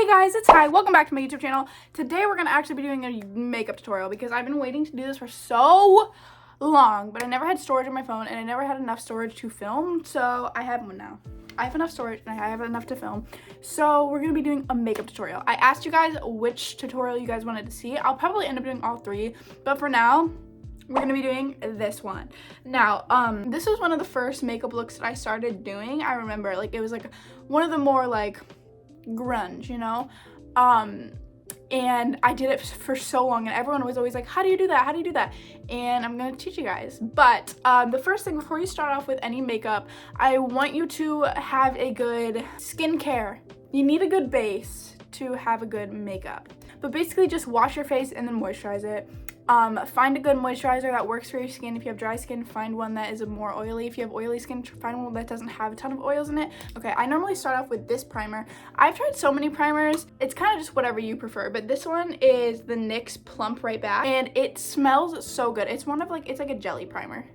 Hey guys, it's Hi. Welcome back to my YouTube channel. Today we're going to actually be doing a makeup tutorial because I've been waiting to do this for so long, but I never had storage on my phone and I never had enough storage to film, so I have one now. I have enough storage and I have enough to film, so we're going to be doing a makeup tutorial. I asked you guys which tutorial you guys wanted to see. I'll probably end up doing all three, but for now, we're going to be doing this one. Now, this was one of the first makeup looks that I started doing. I remember, it was one of the more grunge, you know, and I did it for so long and everyone was always like, how do you do that, how do you do that? And I'm gonna teach you guys. But the first thing, before you start off with any makeup, I want you to have a good skincare. You need a good base to have a good makeup, but basically just wash your face and then moisturize it. Find a good moisturizer that works for your skin. If you have dry skin, find one that is more oily. If you have oily skin, find one that doesn't have a ton of oils in it. Okay, I normally start off with this primer. I've tried so many primers. It's kind of just whatever you prefer, but this one is the NYX Plump Right Back, and it smells so good. It's one of it's like a jelly primer.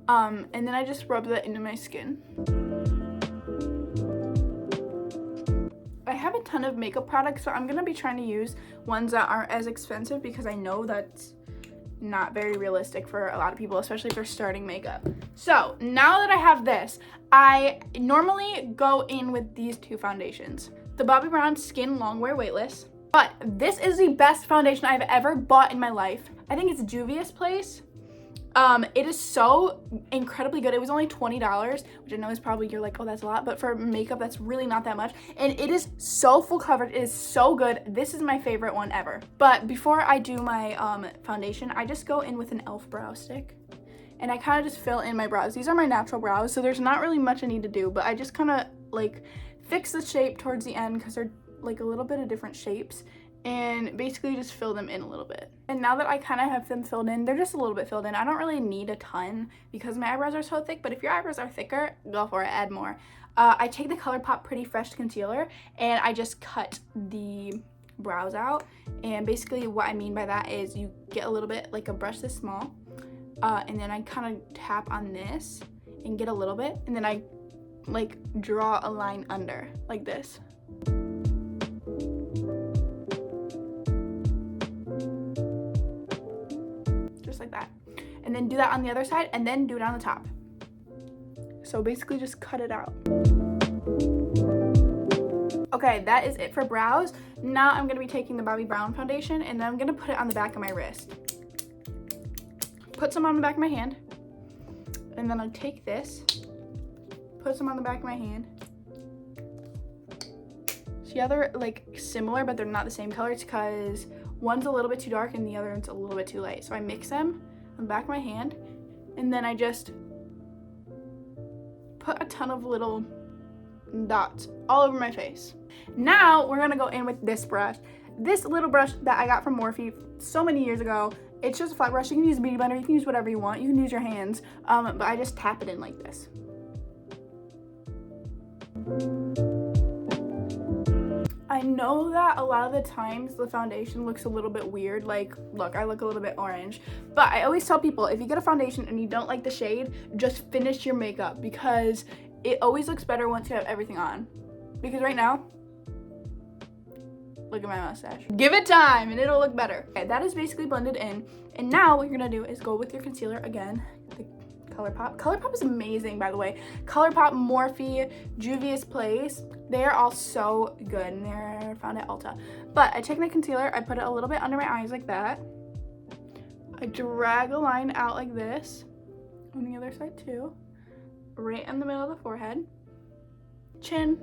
And then I just rub that into my skin. I have a ton of makeup products, so I'm gonna be trying to use ones that aren't as expensive because I know that's not very realistic for a lot of people, especially for starting makeup. So now that I have this, I normally go in with these two foundations. The Bobbi Brown Skin Longwear Weightless, but this is the best foundation I've ever bought in my life. I think it's Juvia's Place. It is so incredibly good. It was only $20, which I know is probably, you're like, oh, that's a lot, but for makeup, that's really not that much. And it is so full coverage. It is so good. This is my favorite one ever. But before I do my foundation, I just go in with an e.l.f. brow stick. And I kind of just fill in my brows. These are my natural brows, so there's not really much I need to do, but I just kind of fix the shape towards the end because they're a little bit of different shapes. And basically just fill them in a little bit. And now that I kind of have them filled in, they're just a little bit filled in. I don't really need a ton because my eyebrows are so thick, but if your eyebrows are thicker, go for it, add more. I take the ColourPop Pretty Fresh Concealer and I just cut the brows out. And basically what I mean by that is you get a little bit, like a brush this small, and then I kind of tap on this and get a little bit, and then I draw a line under like this. Like that, and then do that on the other side, and then do it on the top. So basically just cut it out. Okay, that is it for brows. Now I'm gonna be taking the Bobbi Brown foundation and then I'm gonna put it on the back of my wrist. Put some on the back of my hand, and then I take this, put some on the back of my hand. See how they're similar, but they're not the same color? It's because one's a little bit too dark and the other one's a little bit too light. So I mix them on the back of my hand, and then I just put a ton of little dots all over my face. Now we're gonna go in with this brush. This little brush that I got from Morphe so many years ago. It's just a flat brush. You can use a beauty blender, you can use whatever you want. You can use your hands, but I just tap it in like this. I know that a lot of the times the foundation looks a little bit weird, look, I look a little bit orange, but I always tell people, if you get a foundation and you don't like the shade, just finish your makeup because it always looks better once you have everything on. Because right now, look at my mustache. Give it time and it'll look better. Okay, that is basically blended in, and now what you're gonna do is go with your concealer again. ColourPop. ColourPop is amazing, by the way. ColourPop, Morphe, Juvia's Place, they're all so good, and they're found at Ulta. But I take my concealer, I put it a little bit under my eyes like that. I drag a line out like this, on the other side too, right in the middle of the forehead, chin,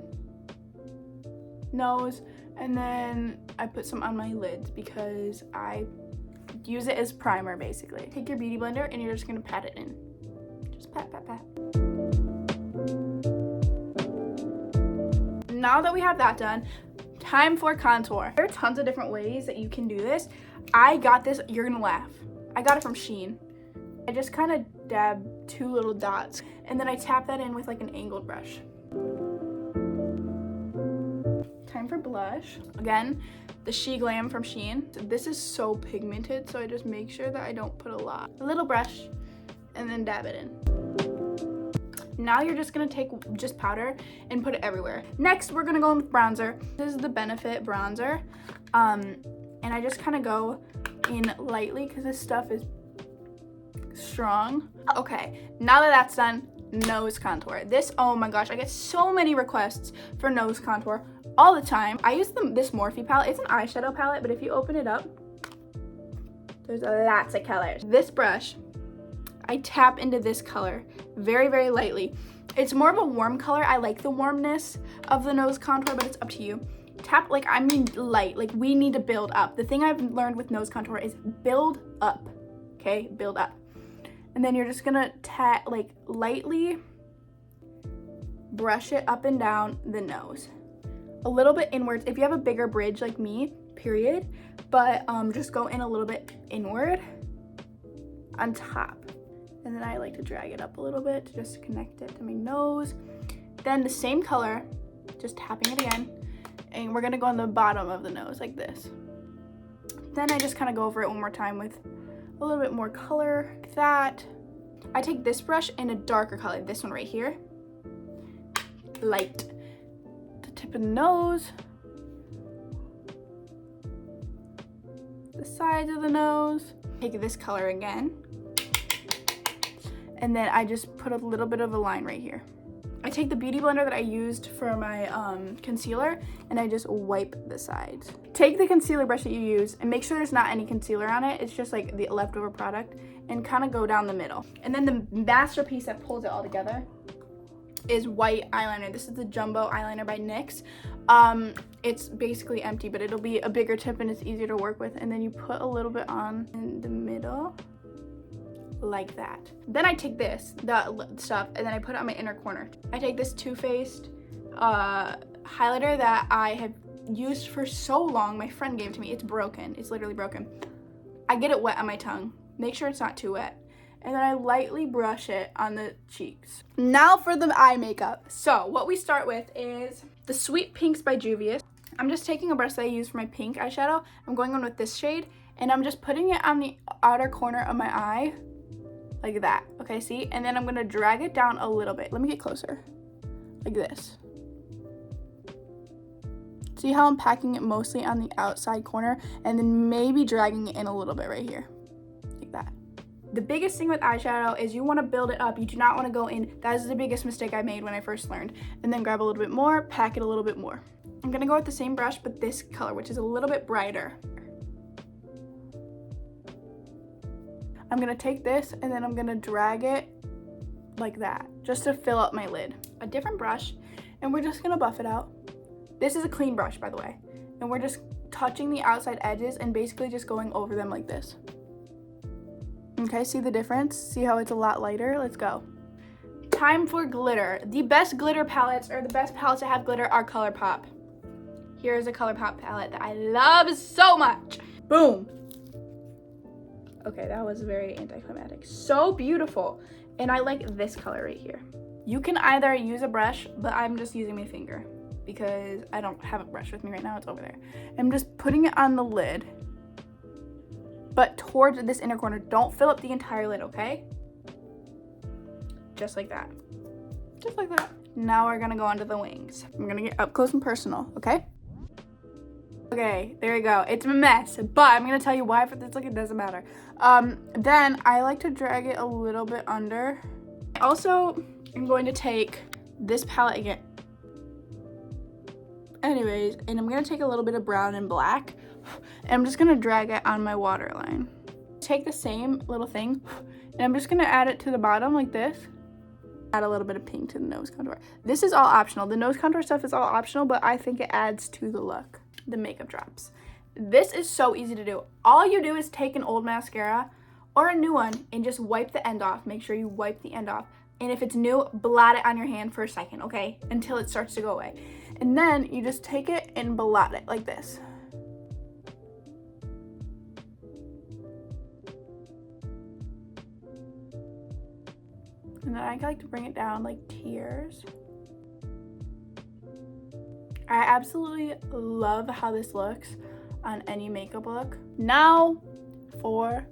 nose, and then I put some on my lids because I use it as primer, basically. Take your beauty blender and you're just gonna pat it in. Just pat, pat, pat. Now that we have that done, time for contour. There are tons of different ways that you can do this. I got this, you're gonna laugh. I got it from Shein. I just kind of dab two little dots, and then I tap that in with an angled brush. Time for blush. Again, the She Glam from Shein. This is so pigmented, so I just make sure that I don't put a lot. A little brush, and then dab it in. Now you're just gonna take just powder and put it everywhere. Next, we're gonna go in with bronzer. This is the Benefit bronzer. And I just kind of go in lightly because this stuff is strong. Okay, now that that's done, nose contour. This, oh my gosh, I get so many requests for nose contour all the time. I use this Morphe palette. It's an eyeshadow palette, but if you open it up, there's lots of colors. This brush, I tap into this color very, very lightly. It's more of a warm color. I like the warmness of the nose contour, but it's up to you. Tap, like, I mean light, like we need to build up. The thing I've learned with nose contour is build up, okay? Build up. And then you're just gonna like lightly brush it up and down the nose. A little bit inwards if you have a bigger bridge like me, period. But just go in a little bit inward on top. And then I like to drag it up a little bit to just connect it to my nose. Then the same color, just tapping it again. And we're gonna go on the bottom of the nose like this. Then I just kind of go over it one more time with a little bit more color like that. I take this brush in a darker color, this one right here. Light. The tip of the nose. The sides of the nose. Take this color again. And then I just put a little bit of a line right here. I take the beauty blender that I used for my concealer and I just wipe the sides. Take the concealer brush that you use and make sure there's not any concealer on it. It's just like the leftover product, and kind of go down the middle. And then the masterpiece that pulls it all together is white eyeliner. This is the Jumbo eyeliner by NYX. It's basically empty, but it'll be a bigger tip and it's easier to work with. And then you put a little bit on in the middle. Like that. Then I take this, the stuff, and then I put it on my inner corner. I take this Too Faced highlighter that I have used for so long. My friend gave it to me. It's broken. It's literally broken. I get it wet on my tongue. Make sure it's not too wet. And then I lightly brush it on the cheeks. Now for the eye makeup. So what we start with is the Sweet Pinks by Juvia's. I'm just taking a brush that I use for my pink eyeshadow. I'm going on with this shade, and I'm just putting it on the outer corner of my eye. Like that, okay, see? And then I'm gonna drag it down a little bit. Let me get closer, like this. See how I'm packing it mostly on the outside corner and then maybe dragging it in a little bit right here, like that. The biggest thing with eyeshadow is you wanna build it up. You do not wanna go in. That is the biggest mistake I made when I first learned. And then grab a little bit more, pack it a little bit more. I'm gonna go with the same brush, but this color, which is a little bit brighter. I'm gonna take this and then I'm gonna drag it like that, just to fill up my lid. A different brush, and we're just gonna buff it out. This is a clean brush, by the way. And we're just touching the outside edges and basically just going over them like this. Okay, see the difference? See how it's a lot lighter? Let's go. Time for glitter. The best glitter palettes, or the best palettes that have glitter, are ColourPop. Here's a ColourPop palette that I love so much. Boom. Okay, that was very anticlimactic. So beautiful. And I like this color right here. You can either use a brush, but I'm just using my finger because I don't have a brush with me right now. It's over there. I'm just putting it on the lid, but towards this inner corner. Don't fill up the entire lid, okay? Just like that. Just like that. Now we're gonna go onto the wings. I'm gonna get up close and personal, okay? Okay, there we go. It's a mess, but I'm gonna tell you why, but it's like it doesn't matter. Then I like to drag it a little bit under. Also, I'm going to take this palette again. Anyways, and I'm gonna take a little bit of brown and black, and I'm just gonna drag it on my waterline. Take the same little thing, and I'm just gonna add it to the bottom like this. Add a little bit of pink to the nose contour. This is all optional. The nose contour stuff is all optional, but I think it adds to the look. The makeup drops. This is so easy to do. All you do is take an old mascara or a new one and just wipe the end off. Make sure you wipe the end off. And if it's new, blot it on your hand for a second, okay? Until it starts to go away. And then you just take it and blot it like this. And then I like to bring it down like tears. I absolutely love how this looks on any makeup look. Now for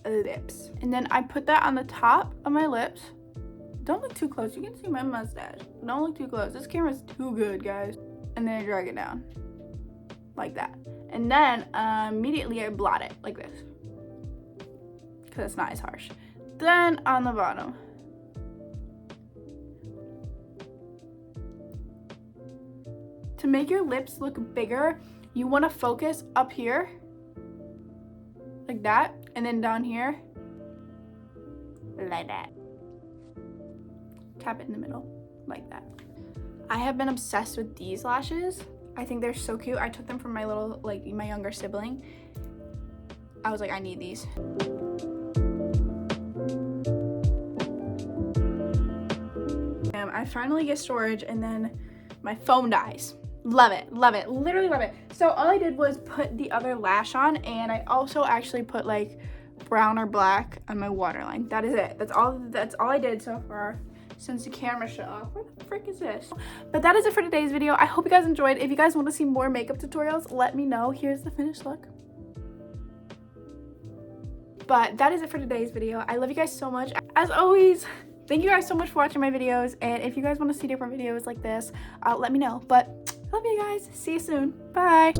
lips. And then I put that on the top of my lips, Don't look too close. You can see my mustache. Don't look too close. This camera's too good, guys. And then I drag it down. Like that. And then immediately I blot it like this. Because it's not as harsh. Then on the bottom. To make your lips look bigger, you want to focus up here. Like that. And then down here. Like that. Tap it in the middle. Like that. I have been obsessed with these lashes. I think they're so cute. I took them from my little, like, my younger sibling. I was like, I need these. I finally get storage and then my phone dies. Love it, literally love it. So all I did was put the other lash on, and I also actually put like brown or black on my waterline. That is it. That's all I did so far since the camera shut off. Where the frick is this? But that is it for today's video. I hope you guys enjoyed. If you guys want to see more makeup tutorials, let me know. Here's the finished look. But that is it for today's video. I love you guys so much. As always, thank you guys so much for watching my videos. And if you guys want to see different videos like this, let me know. But I love you guys. See you soon. Bye.